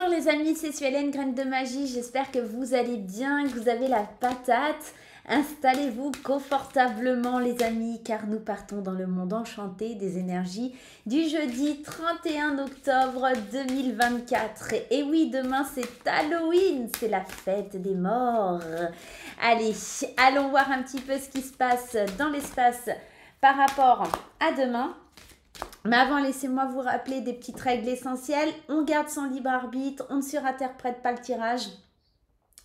Bonjour les amis, c'est Suelen, Graine de Magie. J'espère que vous allez bien, que vous avez la patate. Installez-vous confortablement les amis, car nous partons dans le monde enchanté des énergies du jeudi 31 octobre 2024. Et oui, demain c'est Halloween, c'est la fête des morts. Allez, allons voir un petit peu ce qui se passe dans l'espace par rapport à demain. Mais avant, laissez-moi vous rappeler des petites règles essentielles. On garde son libre arbitre, on ne surinterprète pas le tirage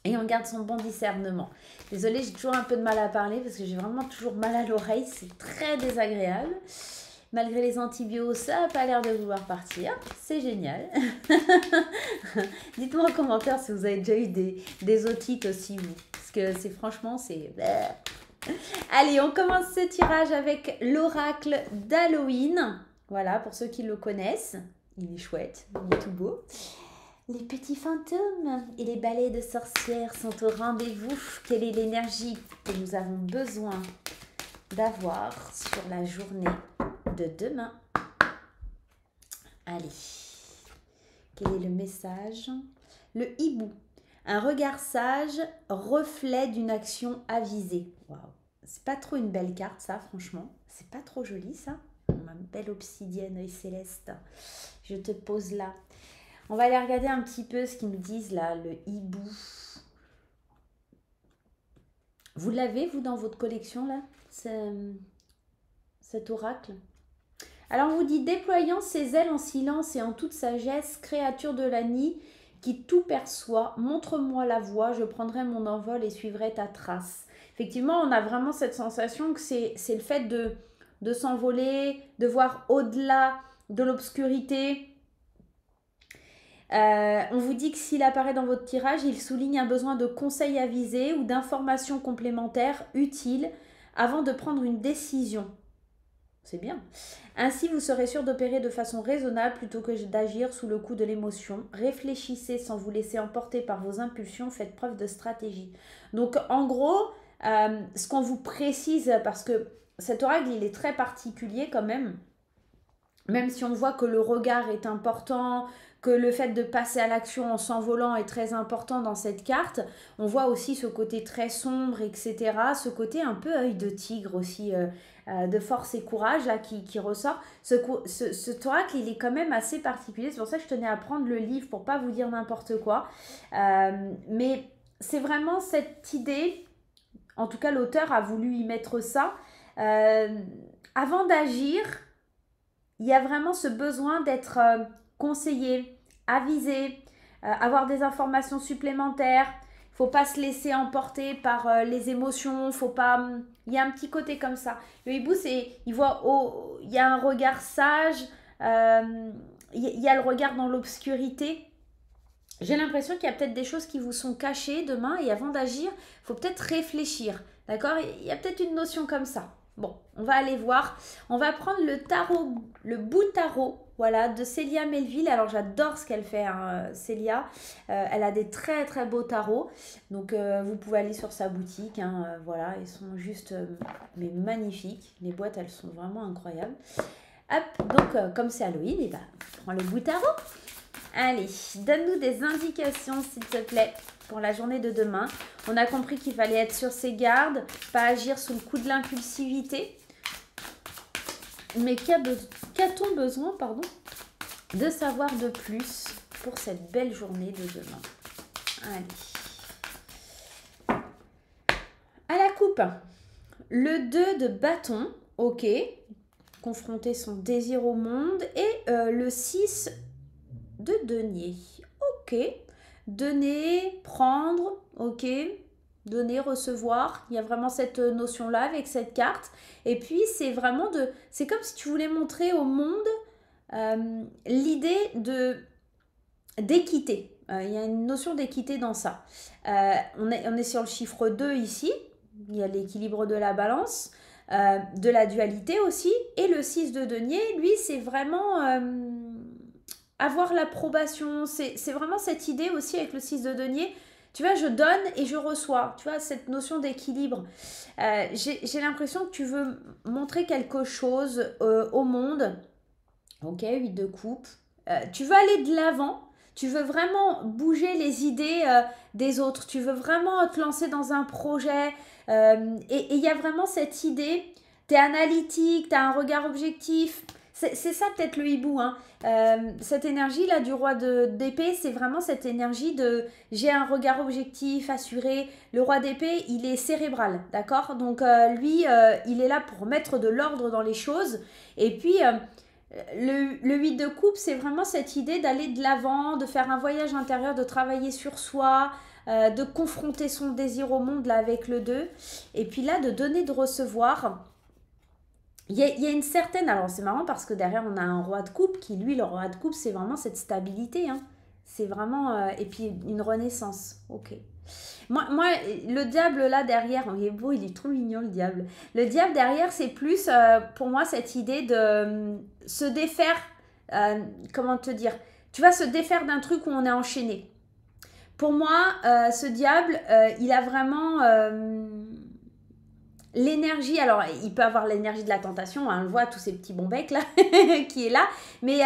et on garde son bon discernement. Désolée, j'ai toujours un peu de mal à parler parce que j'ai vraiment toujours mal à l'oreille. C'est très désagréable. Malgré les antibiotiques, ça n'a pas l'air de vouloir partir. C'est génial. Dites-moi en commentaire si vous avez déjà eu des otites aussi, vous. Parce que c'est franchement, c'est... Allez, on commence ce tirage avec l'oracle d'Halloween. Voilà, pour ceux qui le connaissent, il est chouette, il est tout beau. Les petits fantômes et les balais de sorcières sont au rendez-vous. Quelle est l'énergie que nous avons besoin d'avoir sur la journée de demain? Allez, quel est le message? Le hibou, un regard sage, reflet d'une action avisée. Waouh, c'est pas trop une belle carte ça, franchement. C'est pas trop joli ça. Ma belle obsidienne œil céleste, je te pose là. On va aller regarder un petit peu ce qu'ils nous disent là, le hibou. Vous l'avez, vous, dans votre collection là, cet oracle? Alors on vous dit, déployant ses ailes en silence et en toute sagesse, créature de la nuit qui tout perçoit, montre-moi la voie, je prendrai mon envol et suivrai ta trace. Effectivement, on a vraiment cette sensation que c'est le fait de s'envoler, de voir au-delà de l'obscurité. On vous dit que s'il apparaît dans votre tirage, il souligne un besoin de conseils avisés ou d'informations complémentaires utiles avant de prendre une décision. C'est bien. Ainsi, vous serez sûr d'opérer de façon raisonnable plutôt que d'agir sous le coup de l'émotion. Réfléchissez sans vous laisser emporter par vos impulsions, faites preuve de stratégie. Donc, en gros, ce qu'on vous précise, parce que cet oracle, il est très particulier quand même si on voit que le regard est important, que le fait de passer à l'action en s'envolant est très important dans cette carte, on voit aussi ce côté très sombre, etc. Ce côté un peu œil de tigre aussi, de force et courage là, qui ressort. Ce oracle, il est quand même assez particulier, c'est pour ça que je tenais à prendre le livre pour pas vous dire n'importe quoi. Mais c'est vraiment cette idée, en tout cas l'auteur a voulu y mettre ça, avant d'agir, il y a vraiment ce besoin d'être conseillé, avisé, avoir des informations supplémentaires. Il ne faut pas se laisser emporter par les émotions. Faut pas. Il y a un petit côté comme ça. Le hibou, il voit, il y a un regard sage. Il y a le regard dans l'obscurité. J'ai l'impression qu'il y a peut-être des choses qui vous sont cachées demain et avant d'agir, il faut peut-être réfléchir. D'accord? Il y a peut-être une notion comme ça. Bon, on va aller voir. On va prendre le tarot, le bout tarot, voilà, de Célia Melville. Alors j'adore ce qu'elle fait, hein, Célia. Elle a des très très beaux tarots. Donc vous pouvez aller sur sa boutique. Hein, voilà, ils sont juste mais magnifiques. Les boîtes, elles sont vraiment incroyables. Hop, donc comme c'est Halloween, et ben, prends le bout tarot. Allez, donne-nous des indications s'il te plaît pour la journée de demain. On a compris qu'il fallait être sur ses gardes, pas agir sous le coup de l'impulsivité. Mais qu'a-t-on besoin, de savoir de plus pour cette belle journée de demain? Allez. À la coupe, le 2 de bâton, ok. Confronter son désir au monde. Et le 6 de denier, ok. Donner, prendre, ok. Donner, recevoir, il y a vraiment cette notion-là avec cette carte. Et puis, c'est vraiment c'est comme si tu voulais montrer au monde l'idée d'équité. Il y a une notion d'équité dans ça. On est sur le chiffre 2 ici. Il y a l'équilibre de la balance, de la dualité aussi. Et le 6 de denier, lui, c'est vraiment... avoir l'approbation, c'est vraiment cette idée aussi avec le 6 de denier. Tu vois, je donne et je reçois. Tu vois, cette notion d'équilibre. J'ai l'impression que tu veux montrer quelque chose au monde. Ok, 8 de coupe. Tu veux aller de l'avant. tu veux vraiment bouger les idées des autres, tu veux vraiment te lancer dans un projet. Et il y a vraiment cette idée, tu es analytique, tu as un regard objectif. C'est ça peut-être le hibou, hein. Cette énergie-là du roi d'épée, c'est vraiment cette énergie de j'ai un regard objectif, assuré. Le roi d'épée, il est cérébral, d'accord? Donc lui, il est là pour mettre de l'ordre dans les choses. Et puis, le 8 de coupe, c'est vraiment cette idée d'aller de l'avant, de faire un voyage intérieur, de travailler sur soi, de confronter son désir au monde là avec le 2. Et puis là, de donner, de recevoir. Il y a une certaine... Alors c'est marrant parce que derrière on a un roi de coupe qui lui, le roi de coupe, c'est vraiment cette stabilité, hein. C'est vraiment... et puis une renaissance. Ok. Moi, le diable là derrière, il est beau, il est trop mignon le diable. Le diable derrière, c'est plus pour moi cette idée de se défaire... comment te dire? Tu vas se défaire d'un truc où on est enchaîné. Pour moi, ce diable, il a vraiment... l'énergie, alors il peut avoir l'énergie de la tentation, hein, on le voit, tous ces petits bons becs là, qui est là, mais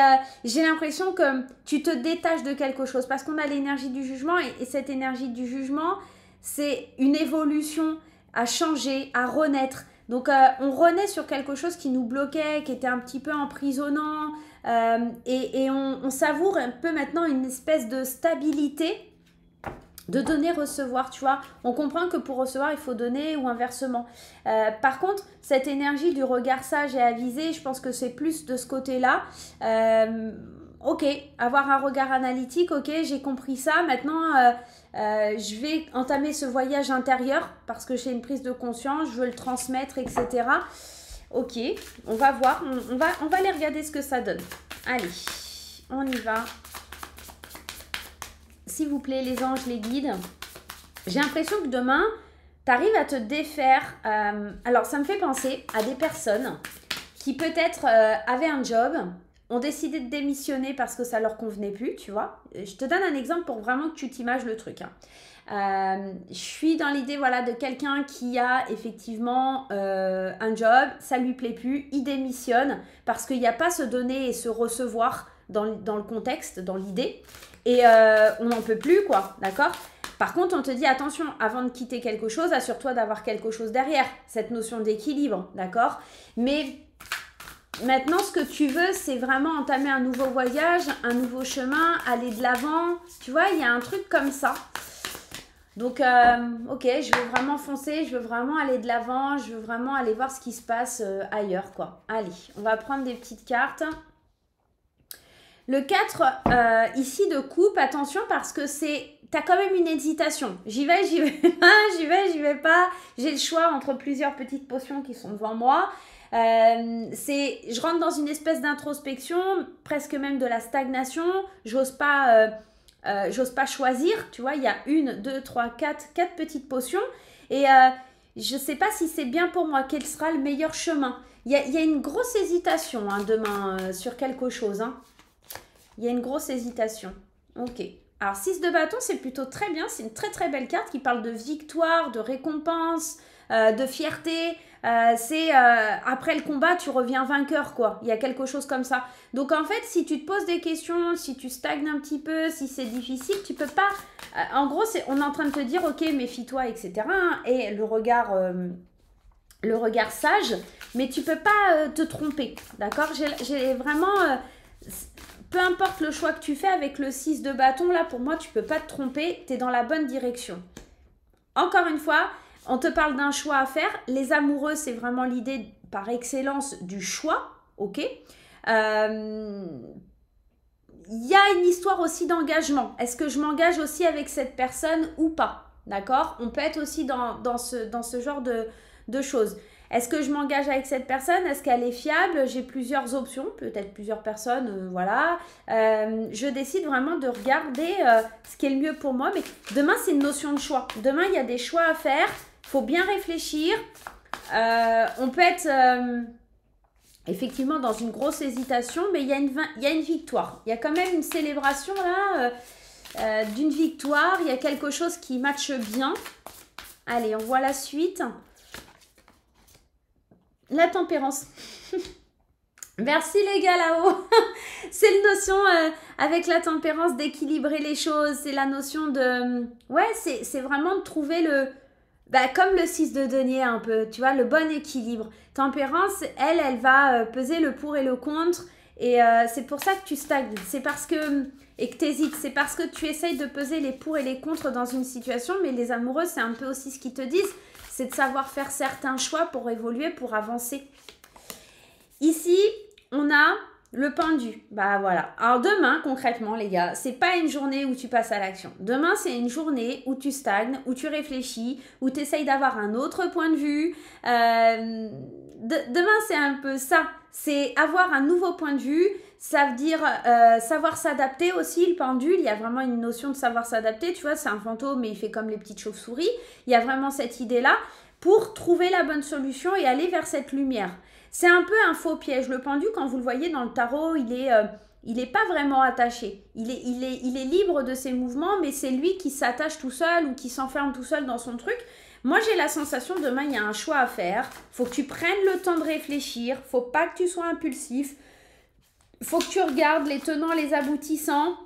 j'ai l'impression que tu te détaches de quelque chose, parce qu'on a l'énergie du jugement, et cette énergie du jugement, c'est une évolution à changer, à renaître. Donc on renaît sur quelque chose qui nous bloquait, qui était un petit peu emprisonnant, et on savoure un peu maintenant une espèce de stabilité, de donner, recevoir, tu vois. On comprend que pour recevoir, il faut donner ou inversement. Par contre, cette énergie du regard sage et avisé, je pense que c'est plus de ce côté-là. Ok, avoir un regard analytique, ok, j'ai compris ça. Maintenant, je vais entamer ce voyage intérieur parce que j'ai une prise de conscience, je veux le transmettre, etc. Ok, on va voir, on va aller regarder ce que ça donne. Allez, on y va. S'il vous plaît, les anges, les guides. J'ai l'impression que demain, tu arrives à te défaire. Alors, ça me fait penser à des personnes qui peut-être avaient un job, ont décidé de démissionner parce que ça leur convenait plus, tu vois. Je te donne un exemple pour vraiment que tu t'images le truc, hein. Je suis dans l'idée, voilà, de quelqu'un qui a effectivement un job, ça lui plaît plus, il démissionne parce qu'il n'y a pas se donner et se recevoir dans le contexte, dans l'idée. Et on n'en peut plus, quoi, d'accord? Par contre, on te dit, attention, avant de quitter quelque chose, assure-toi d'avoir quelque chose derrière, cette notion d'équilibre, d'accord? Mais maintenant, ce que tu veux, c'est vraiment entamer un nouveau voyage, un nouveau chemin, aller de l'avant. Tu vois, il y a un truc comme ça. Donc, ok, je veux vraiment foncer, je veux vraiment aller de l'avant, je veux vraiment aller voir ce qui se passe ailleurs, quoi. Allez, on va prendre des petites cartes. Le 4, ici de coupe, attention parce que t'as quand même une hésitation. J'y vais pas, j'y vais pas. J'ai le choix entre plusieurs petites potions qui sont devant moi. Je rentre dans une espèce d'introspection, presque même de la stagnation. J'ose pas choisir. Tu vois, il y a 1, 2, 3, 4 petites potions. Et je sais pas si c'est bien pour moi. Quel sera le meilleur chemin? Il y a une grosse hésitation hein, demain sur quelque chose, hein. Il y a une grosse hésitation. Ok. Alors, 6 de bâton, c'est plutôt très bien. C'est une très très belle carte qui parle de victoire, de récompense, de fierté. Après le combat, tu reviens vainqueur, quoi. Il y a quelque chose comme ça. Donc, en fait, si tu te poses des questions, si tu stagnes un petit peu, si c'est difficile, tu peux pas... en gros, on est en train de te dire, ok, méfie-toi, etc. hein, et le regard sage, mais tu peux pas te tromper, d'accord? J'ai vraiment... peu importe le choix que tu fais avec le 6 de bâton, là, pour moi, tu peux pas te tromper. Tu es dans la bonne direction. Encore une fois, on te parle d'un choix à faire. Les amoureux, c'est vraiment l'idée par excellence du choix, ok? Il y a une histoire aussi d'engagement. Est-ce que je m'engage aussi avec cette personne ou pas? D'accord? On peut être aussi dans ce genre de choses. Est-ce que je m'engage avec cette personne? Est-ce qu'elle est fiable? J'ai plusieurs options, peut-être plusieurs personnes, voilà. Je décide vraiment de regarder ce qui est le mieux pour moi. Mais demain, c'est une notion de choix. Demain, il y a des choix à faire. Il faut bien réfléchir. On peut être effectivement dans une grosse hésitation, mais il y a une victoire. Il y a quand même une célébration là d'une victoire. Il y a quelque chose qui matche bien. Allez, on voit la suite. La tempérance. Merci les gars là-haut. C'est une notion avec la tempérance d'équilibrer les choses. C'est la notion de... Ouais, c'est vraiment de trouver le... Bah, comme le 6 de denier un peu, tu vois, le bon équilibre. Tempérance, elle va peser le pour et le contre. Et c'est pour ça que tu stagnes. C'est parce que... Et que tu hésites. C'est parce que tu essayes de peser les pour et les contre dans une situation. Mais les amoureux, c'est un peu aussi ce qu'ils te disent. C'est de savoir faire certains choix pour évoluer, pour avancer. Ici, on a le pendu. Bah voilà. Alors demain, concrètement, les gars, c'est pas une journée où tu passes à l'action. Demain, c'est une journée où tu stagnes, où tu réfléchis, où tu essayes d'avoir un autre point de vue. Demain, c'est un peu ça. C'est avoir un nouveau point de vue. Ça veut dire savoir s'adapter aussi, le pendule. Il y a vraiment une notion de savoir s'adapter. Tu vois, c'est un fantôme, mais il fait comme les petites chauves-souris. Il y a vraiment cette idée-là pour trouver la bonne solution et aller vers cette lumière. C'est un peu un faux piège. Le pendu, quand vous le voyez dans le tarot, il est pas vraiment attaché. Il est libre de ses mouvements, mais c'est lui qui s'attache tout seul ou qui s'enferme tout seul dans son truc. Moi, j'ai la sensation, demain, il y a un choix à faire. Faut que tu prennes le temps de réfléchir. Faut pas que tu sois impulsif. Faut que tu regardes les tenants, les aboutissants.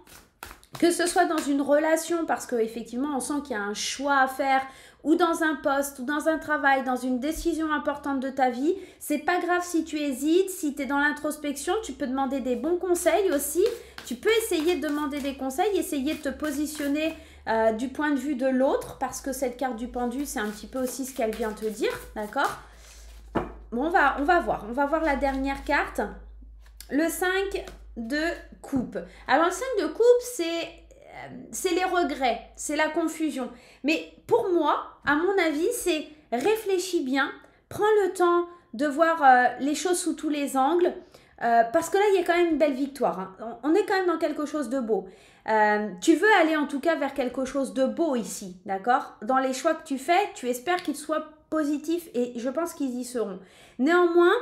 Que ce soit dans une relation, parce qu'effectivement, on sent qu'il y a un choix à faire, ou dans un poste, ou dans un travail, dans une décision importante de ta vie. C'est pas grave si tu hésites, si tu es dans l'introspection, tu peux demander des bons conseils aussi. Tu peux essayer de demander des conseils, essayer de te positionner du point de vue de l'autre, parce que cette carte du pendu, c'est un petit peu aussi ce qu'elle vient te dire, d'accord? Bon, on va voir. On va voir la dernière carte. Le 5 de coupe. Alors, le 5 de coupe, c'est les regrets, c'est la confusion. Mais pour moi, à mon avis, c'est réfléchis bien, prends le temps de voir les choses sous tous les angles, parce que là, il y a quand même une belle victoire. Hein. On est quand même dans quelque chose de beau. Tu veux aller en tout cas vers quelque chose de beau ici, d'accord? Dans les choix que tu fais, tu espères qu'ils soient positifs et je pense qu'ils y seront. Néanmoins,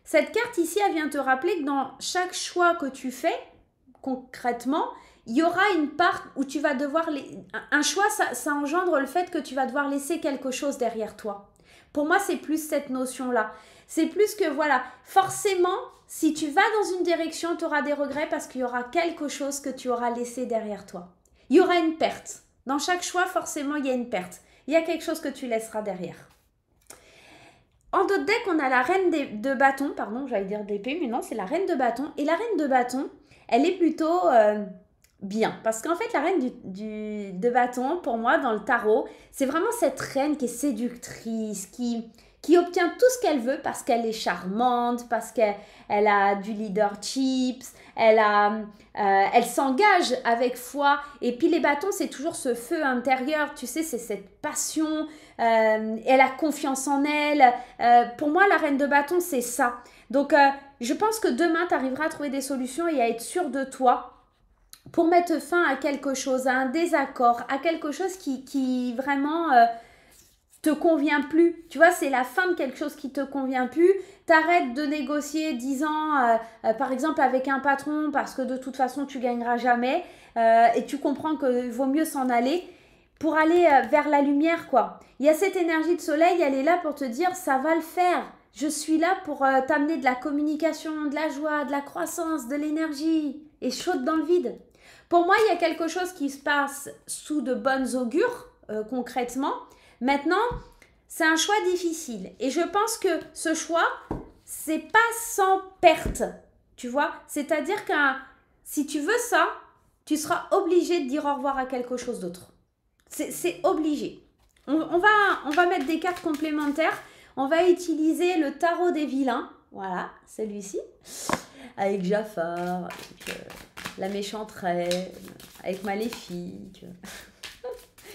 cette carte ici, elle vient te rappeler que dans chaque choix que tu fais, concrètement, il y aura une part où tu vas devoir... Un choix, ça engendre le fait que tu vas devoir laisser quelque chose derrière toi. Pour moi, c'est plus cette notion-là. C'est plus que, voilà, forcément, si tu vas dans une direction, tu auras des regrets parce qu'il y aura quelque chose que tu auras laissé derrière toi. Il y aura une perte. Dans chaque choix, forcément, il y a une perte. Il y a quelque chose que tu laisseras derrière. En d'autres decks, on a la reine de bâton, pardon, j'allais dire d'épée, mais non, c'est la reine de bâton. Et la reine de bâton, elle est plutôt bien. Parce qu'en fait, la reine de bâton, pour moi, dans le tarot, c'est vraiment cette reine qui est séductrice, qui obtient tout ce qu'elle veut parce qu'elle est charmante, parce qu'elle a du leadership, elle s'engage avec foi. Et puis les bâtons, c'est toujours ce feu intérieur, tu sais, c'est cette passion, elle a confiance en elle. Pour moi, la reine de bâton, c'est ça. Donc, je pense que demain, tu arriveras à trouver des solutions et à être sûr de toi pour mettre fin à quelque chose, à un désaccord, à quelque chose qui vraiment te convient plus. Tu vois, c'est la fin de quelque chose qui te convient plus. T'arrêtes de négocier 10 ans, par exemple, avec un patron parce que de toute façon, tu gagneras jamais et tu comprends qu'il vaut mieux s'en aller pour aller vers la lumière, quoi. Il y a cette énergie de soleil, elle est là pour te dire, ça va le faire. Je suis là pour t'amener de la communication, de la joie, de la croissance, de l'énergie et chaude dans le vide. Pour moi, il y a quelque chose qui se passe sous de bonnes augures, concrètement. Maintenant, c'est un choix difficile. Et je pense que ce choix, c'est pas sans perte. Tu vois? C'est-à-dire que si tu veux ça, tu seras obligé de dire au revoir à quelque chose d'autre. C'est obligé. On va mettre des cartes complémentaires. On va utiliser le tarot des vilains. Voilà, celui-ci. Avec Jafar, avec la méchante reine, avec Maléfique.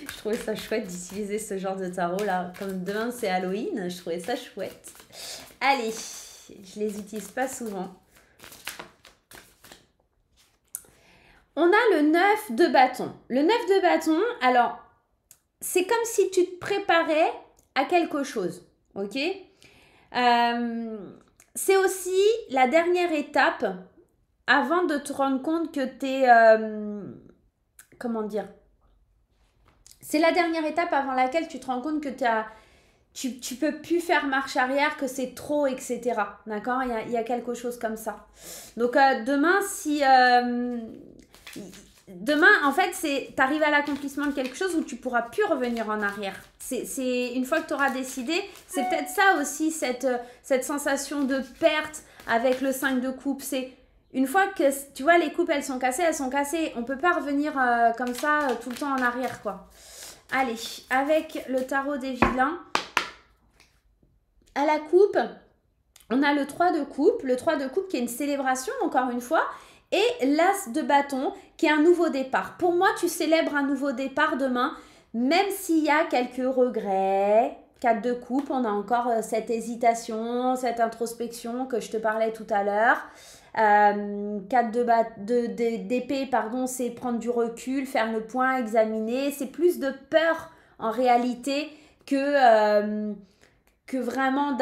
Je trouvais ça chouette d'utiliser ce genre de tarot là. Comme demain c'est Halloween, je trouvais ça chouette. Allez, je les utilise pas souvent. On a le 9 de bâton. Le 9 de bâton, alors, c'est comme si tu te préparais à quelque chose, ok? C'est aussi la dernière étape avant de te rendre compte que tu es... comment dire? C'est la dernière étape avant laquelle tu te rends compte que tu as tu peux plus faire marche arrière, que c'est trop, etc. D'accord? Il y a quelque chose comme ça. Donc, demain, demain, en fait, tu arrives à l'accomplissement de quelque chose où tu pourras plus revenir en arrière. C'est une fois que tu auras décidé, c'est peut-être ça aussi, cette sensation de perte avec le 5 de coupe. C'est une fois que, tu vois, les coupes, elles sont cassées, elles sont cassées. On peut pas revenir comme ça tout le temps en arrière, quoi. Allez, avec le tarot des vilains, à la coupe, on a le 3 de coupe. Le 3 de coupe qui est une célébration, encore une fois. Et l'as de bâton qui est un nouveau départ. Pour moi, tu célèbres un nouveau départ demain, même s'il y a quelques regrets. 4 de coupe, on a encore cette hésitation, cette introspection que je te parlais tout à l'heure. 4 d'épée, pardon, c'est prendre du recul, faire le point, examiner. C'est plus de peur en réalité que vraiment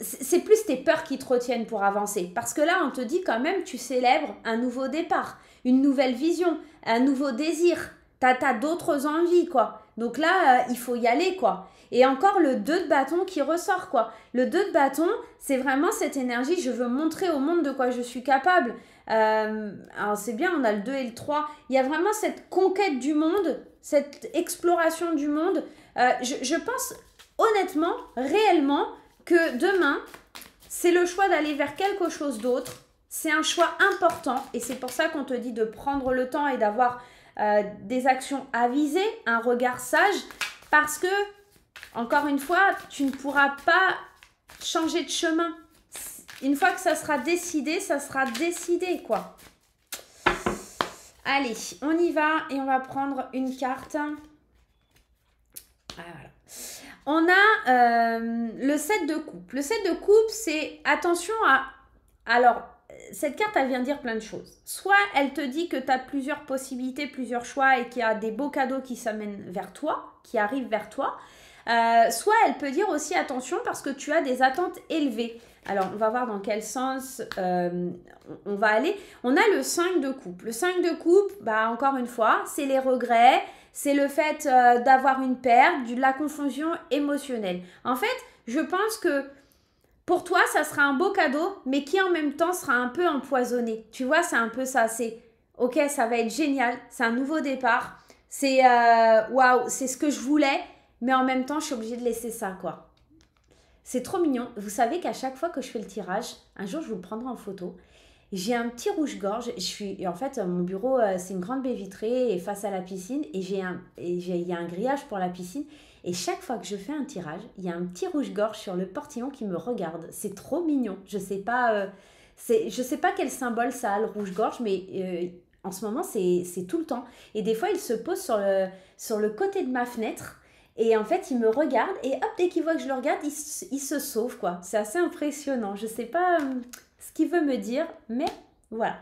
c'est plus tes peurs qui te retiennent pour avancer. Parce que là, on te dit quand même, tu célèbres un nouveau départ, une nouvelle vision, un nouveau désir. T'as d'autres envies, quoi. Donc là, il faut y aller, quoi. Et encore le 2 de bâton qui ressort, quoi. Le 2 de bâton, c'est vraiment cette énergie, je veux montrer au monde de quoi je suis capable. Alors c'est bien, on a le 2 et le 3. Il y a vraiment cette conquête du monde, cette exploration du monde. Je pense honnêtement, réellement, que demain, c'est le choix d'aller vers quelque chose d'autre. C'est un choix important et c'est pour ça qu'on te dit de prendre le temps et d'avoir des actions avisées, un regard sage, parce que, encore une fois, tu ne pourras pas changer de chemin. Une fois que ça sera décidé, quoi. Allez, on y va et on va prendre une carte. Voilà. On a le 7 de coupe. Le 7 de coupe, c'est attention à... Alors, cette carte, elle vient dire plein de choses. Soit elle te dit que tu as plusieurs possibilités, plusieurs choix et qu'il y a des beaux cadeaux qui s'amènent vers toi, qui arrivent vers toi. Soit elle peut dire aussi attention parce que tu as des attentes élevées. Alors, on va voir dans quel sens on va aller. On a le 5 de coupe. Le 5 de coupe, bah, encore une fois, c'est les regrets. C'est le fait d'avoir une perte, de la confusion émotionnelle. En fait, je pense que pour toi, ça sera un beau cadeau, mais qui en même temps sera un peu empoisonné. Tu vois, c'est un peu ça. C'est, ok, ça va être génial, c'est un nouveau départ. C'est, waouh, c'est ce que je voulais, mais en même temps, je suis obligée de laisser ça, quoi. C'est trop mignon. Vous savez qu'à chaque fois que je fais le tirage, un jour, je vous le prendrai en photo. J'ai un petit rouge-gorge. En fait, mon bureau, c'est une grande baie vitrée et face à la piscine. Et il y a un grillage pour la piscine. Et chaque fois que je fais un tirage, il y a un petit rouge-gorge sur le portillon qui me regarde. C'est trop mignon. Je sais pas quel symbole ça a, le rouge-gorge, mais en ce moment, c'est tout le temps. Et des fois, il se pose sur le côté de ma fenêtre. Et en fait, il me regarde. Et hop, dès qu'il voit que je le regarde, il se sauve, quoi. C'est assez impressionnant. Je sais pas... ce qu'il veut me dire, mais voilà.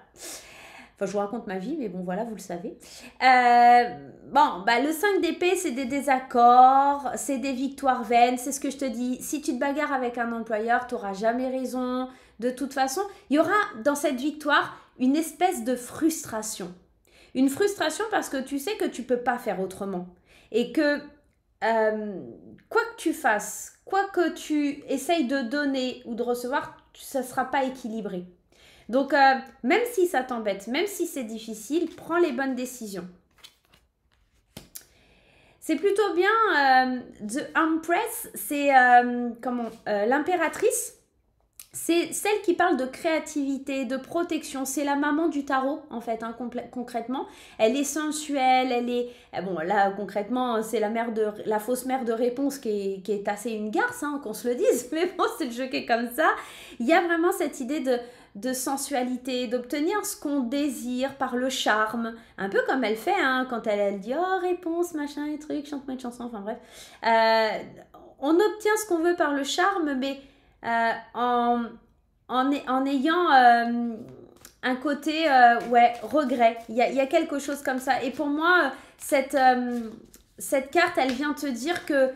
Enfin, je vous raconte ma vie, mais bon, voilà, vous le savez. Bon, bah, le 5 d'épée, c'est des désaccords, c'est des victoires vaines, c'est ce que je te dis. Si tu te bagarres avec un employeur, tu n'auras jamais raison. De toute façon, il y aura dans cette victoire une espèce de frustration. Une frustration parce que tu sais que tu ne peux pas faire autrement. Et que quoi que tu fasses, quoi que tu essayes de donner ou de recevoir, ça ne sera pas équilibré. Donc, même si ça t'embête, même si c'est difficile, prends les bonnes décisions. C'est plutôt bien, The Empress, c'est l'impératrice. C'est celle qui parle de créativité, de protection. C'est la maman du tarot, en fait, hein, concrètement. Elle est sensuelle, elle est... Bon, là, concrètement, c'est la fausse mère de réponse qui est assez une garce, hein, qu'on se le dise. Mais bon, c'est le jeu qui est comme ça. Il y a vraiment cette idée de sensualité, d'obtenir ce qu'on désire par le charme. Un peu comme elle fait, hein, quand elle dit « Oh, réponse, machin, et truc, chante-moi une chanson », enfin bref. On obtient ce qu'on veut par le charme, mais... en ayant un côté regret. Il y a quelque chose comme ça. Et pour moi, cette carte, elle vient te dire que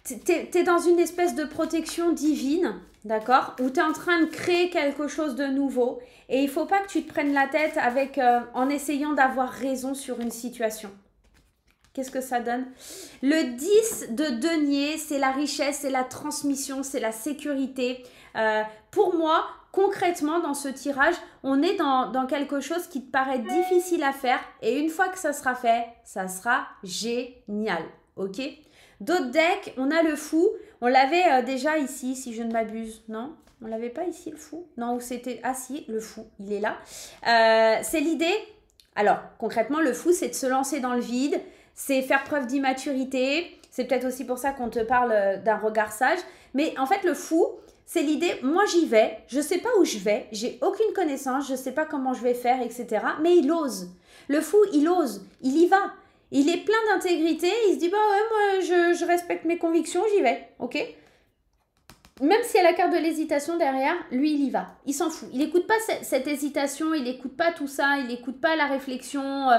t'es dans une espèce de protection divine, d'accord, où t'es en train de créer quelque chose de nouveau. Et il faut pas que tu te prennes la tête en essayant d'avoir raison sur une situation. Qu'est-ce que ça donne? Le 10 de denier, c'est la richesse, c'est la transmission, c'est la sécurité. Pour moi, concrètement, dans ce tirage, on est dans quelque chose qui te paraît difficile à faire. Et une fois que ça sera fait, ça sera génial. Ok? D'autres decks, on a le fou. On l'avait déjà ici, si je ne m'abuse. Non? On l'avait pas ici, le fou? Non, où c'était... Ah si, le fou, il est là. C'est l'idée... Alors, concrètement, le fou, c'est de se lancer dans le vide. C'est faire preuve d'immaturité. C'est peut-être aussi pour ça qu'on te parle d'un regard sage. Mais en fait, le fou, c'est l'idée, moi j'y vais, je ne sais pas où je vais, j'ai aucune connaissance, je ne sais pas comment je vais faire, etc. Mais il ose. Le fou, il ose, il y va. Il est plein d'intégrité, il se dit, bah ouais, moi je respecte mes convictions, j'y vais, ok? Même s'il y a la carte de l'hésitation derrière, lui il y va, il s'en fout. Il n'écoute pas cette hésitation, il n'écoute pas tout ça, il n'écoute pas la réflexion.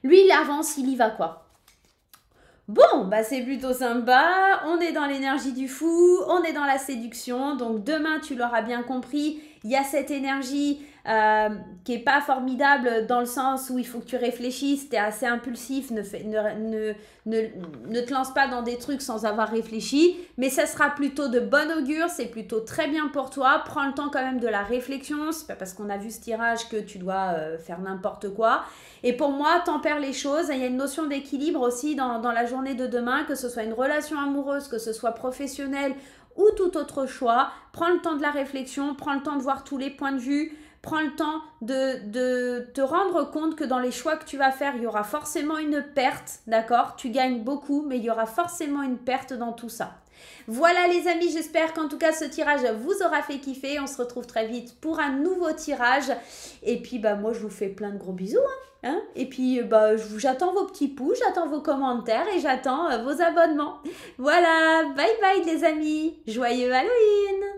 Lui il avance, il y va quoi. Bon, bah c'est plutôt sympa, on est dans l'énergie du fou, on est dans la séduction, donc demain tu l'auras bien compris, il y a cette énergie qui n'est pas formidable dans le sens où il faut que tu réfléchisses, tu es assez impulsif, ne te lance pas dans des trucs sans avoir réfléchi, mais ça sera plutôt de bon augure, c'est plutôt très bien pour toi, prends le temps quand même de la réflexion, c'est pas parce qu'on a vu ce tirage que tu dois faire n'importe quoi. Et pour moi, tempère les choses, il y a une notion d'équilibre aussi dans la journée de demain, que ce soit une relation amoureuse, que ce soit professionnelle ou tout autre choix, prends le temps de la réflexion, prends le temps de voir tous les points de vue, prends le temps de te rendre compte que dans les choix que tu vas faire, il y aura forcément une perte, d'accord? Tu gagnes beaucoup, mais il y aura forcément une perte dans tout ça. Voilà les amis, j'espère qu'en tout cas ce tirage vous aura fait kiffer. On se retrouve très vite pour un nouveau tirage. Et puis bah moi je vous fais plein de gros bisous. Hein. Et puis bah j'attends vos petits pouces, j'attends vos commentaires et j'attends vos abonnements. Voilà, bye bye les amis, joyeux Halloween!